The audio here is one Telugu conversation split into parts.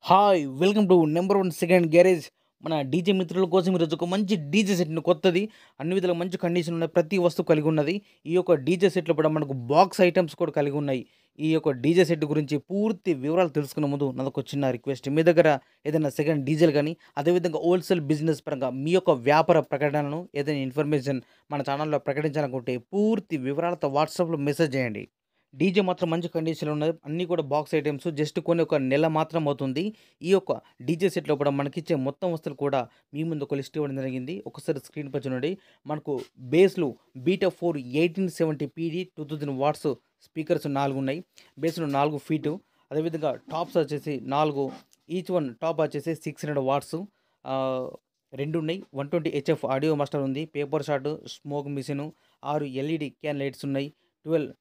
Hi! Welcome to number 1 second garage. మన డీజే మిత్రుల కోసం ఈరోజు ఒక మంచి డీజే సెట్‌ని కొత్తది, అన్ని విధాలుగా మంచి కండిషన్ ఉన్న ప్రతి వస్తువు కలిగి ఉన్నది. ఈ యొక్క డీజే సెట్‌లో కూడా మనకు బాక్స్ ఐటెమ్స్ కూడా కలిగి ఉన్నాయి. ఈ యొక్క డీజే సెట్ గురించి పూర్తి వివరాలు తెలుసుకునే ముందు నాదొక చిన్న రిక్వెస్ట్. మీ దగ్గర ఏదైనా సెకండ్ డీజేలు గానీ, అదేవిధంగా హోల్‌సేల్ బిజినెస్ పరంగా మీ యొక్క వ్యాపార ప్రకటనలను ఏదైనా ఇన్ఫర్మేషన్ మన ఛానెల్‌లో ప్రకటించాలనుకుంటే పూర్తి వివరాలతో వాట్సాప్‌లో మెసేజ్ చేయండి. డీజే మాత్రం మంచి కండిషన్‌లో ఉన్నది. అన్నీ కూడా బాక్స్ ఐటెమ్స్ జస్ట్ కొని ఒక నెల మాత్రం అవుతుంది. ఈ యొక్క డీజే సెట్‌లో కూడా మనకిచ్చే మొత్తం వస్తువులు కూడా మీ ముందు ఒక లిస్ట్ ఇవ్వడం జరిగింది. ఒకసారి స్క్రీన్‌పై చూడండి. మనకు బేస్‌లు బీటా 4 1870 పీడీ 2000 వాట్స్ స్పీకర్స్ 4 ఉన్నాయి. బేస్‌లు 4 ఫీటు. అదేవిధంగా టాప్స్ వచ్చేసి 4 ఈచ్ వన్ టాప్ వచ్చేసి 600 వాట్స్. ఆహ్, 2 ఉన్నాయి. 120 హెచ్ఎఫ్ ఆడియో మాస్టర్ ఉంది. Paper shot, smoke machine, 6 LED can lights ఉన్నాయి. 12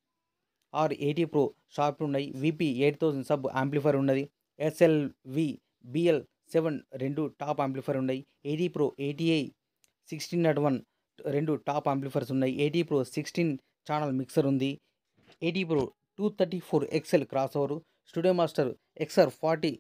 80 ప్రో షార్ప్ ఉన్నాయి. వీపీ 8000 సబ్ యాంప్లిఫైర్ ఉన్నది. ఎస్ఎల్వి బిఎల్ 7 2 టాప్ యాంప్లిఫైర్ ఉన్నాయి. 80 ప్రో 80ఐ 1601 2 టాప్ యాంప్లిఫైర్స్ ఉన్నాయి. 80 ప్రో 16 ఛానల్ మిక్సర్ ఉంది. 80 pro 234 XL cross over studio master XR 40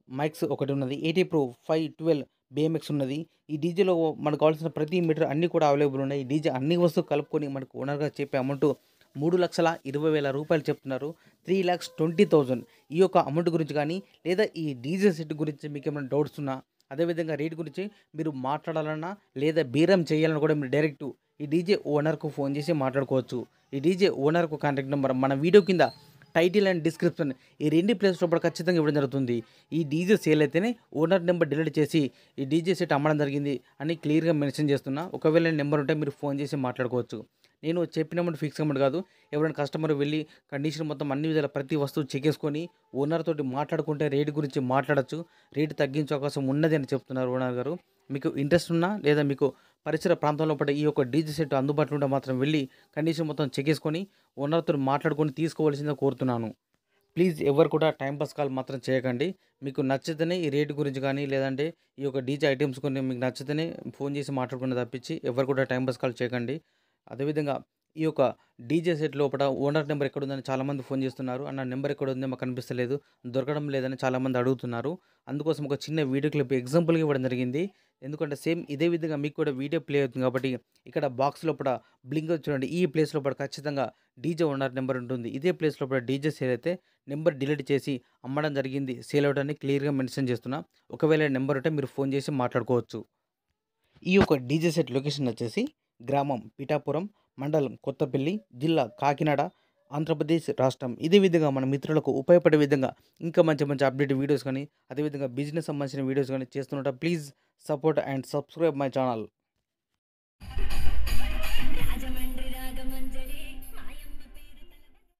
mics ఒకటి ఉన్నది. 80 ప్రో 512 బిఎంఎక్స్ ఉన్నది. ఈ డీజేలో మనకు కావాల్సిన ప్రతి మీటర్ అన్నీ కూడా అవైలబుల్ ఉన్నాయి. ఈ డీజే అన్ని వస్తువులు కలుపుకొని మనకు ఓనర్‌గా చెప్పే అమౌంట్ రూ. 3,20,000 చెప్తున్నారు. 3,20,000 ఈ యొక్క అమౌంట్ గురించి కానీ, లేదా ఈ డీజే సెట్ గురించి మీకేమైనా డౌట్స్ ఉన్నా, అదేవిధంగా రేట్ గురించి మీరు మాట్లాడాలన్నా, లేదా బేరం చేయాలన్నా కూడా మీరు డైరెక్ట్ ఈ డీజే ఓనర్‌కు ఫోన్ చేసి మాట్లాడుకోవచ్చు. ఈ డీజే ఓనర్‌కు కాంటాక్ట్ నెంబర్ మన వీడియో కింద టైటిల్ అండ్ డిస్క్రిప్షన్ ఈ 2 ప్లేస్‌లో కూడా ఖచ్చితంగా ఇవ్వడం జరుగుతుంది. ఈ డీజే సేల్ అయితేనే ఓనర్ నెంబర్ డిలీట్ చేసి ఈ డీజే సెట్ అమ్మడం జరిగింది అని క్లియర్‌గా మెన్షన్ చేస్తున్నా. ఒకవేళ నెంబర్ ఉంటే మీరు ఫోన్ చేసి మాట్లాడుకోవచ్చు. నేను చెప్పిన అమౌంట్ ఫిక్స్ అమౌంట్ కాదు. ఎవరైనా కస్టమర్ వెళ్ళి కండిషన్ మొత్తం అన్ని విధాల ప్రతి వస్తువు చెకేసుకొని ఓనర్ తోటి మాట్లాడుకుంటే రేట్ గురించి మాట్లాడొచ్చు. రేట్ తగ్గించే అవకాశం ఉన్నది అని చెప్తున్నారు ఓనర్ గారు. మీకు ఇంట్రెస్ట్ ఉన్నా, లేదా మీకు పరిసర ప్రాంతంలో పడే ఈ యొక్క డీజే సెట్ అందుబాటులో ఉంటే మాత్రం వెళ్ళి కండిషన్ మొత్తం చెకేసుకొని ఓనర్‌తో మాట్లాడుకొని తీసుకోవాల్సిందిగా కోరుతున్నాను. ప్లీజ్ ఎవరు కూడా టైమ్ పాస్ కాల్ మాత్రం చేయకండి. మీకు నచ్చితేనే ఈ రేట్ గురించి కానీ, లేదంటే ఈ యొక్క డీజే ఐటెమ్స్ కొన్ని మీకు నచ్చితేనే ఫోన్ చేసి మాట్లాడుకునే తప్పించి ఎవరు కూడా టైమ్ పాస్ కాల్ చేయకండి. అదేవిధంగా ఈ యొక్క డీజే సెట్ లోపల ఓనర్ నెంబర్ ఎక్కడుందని చాలామంది ఫోన్ చేస్తున్నారు. అన్న నెంబర్ ఎక్కడుంది మాకు కనిపిస్తలేదు, దొరకడం లేదని చాలామంది అడుగుతున్నారు. అందుకోసం ఒక చిన్న వీడియో క్లిప్ ఎగ్జాంపుల్‌గా ఇవ్వడం జరిగింది. ఎందుకంటే సేమ్ ఇదే విధంగా మీకు కూడా వీడియో ప్లే అవుతుంది కాబట్టి, ఇక్కడ బాక్స్ లోపల బ్లింక్ చూడండి. ఈ ప్లేస్ లోపల ఖచ్చితంగా డీజే ఓనర్ నెంబర్ ఉంటుంది. ఇదే ప్లేస్ లోపల డీజే సేల్ అయితే నెంబర్ డిలీట్ చేసి అమ్మడం జరిగింది. సేల్ అవుట్ అని క్లియర్‌గా మెన్షన్ చేస్తున్నా. ఒకవేళ నెంబర్ ఉంటే మీరు ఫోన్ చేసి మాట్లాడుకోవచ్చు. ఈ యొక్క డీజే సెట్ లొకేషన్ వచ్చేసి గ్రామం పిఠాపురం, మండలం కొత్తపల్లి, జిల్లా కాకినాడ, ఆంధ్రప్రదేశ్ రాష్ట్రం. ఇదే విధంగా మన మిత్రులకు ఉపయోగపడే విధంగా ఇంకా మంచి మంచి అప్డేట్ వీడియోస్ కానీ, అదేవిధంగా బిజినెస్ సంబంధించిన వీడియోస్ కానీ చేస్తుంటాం. Please support and subscribe my channel.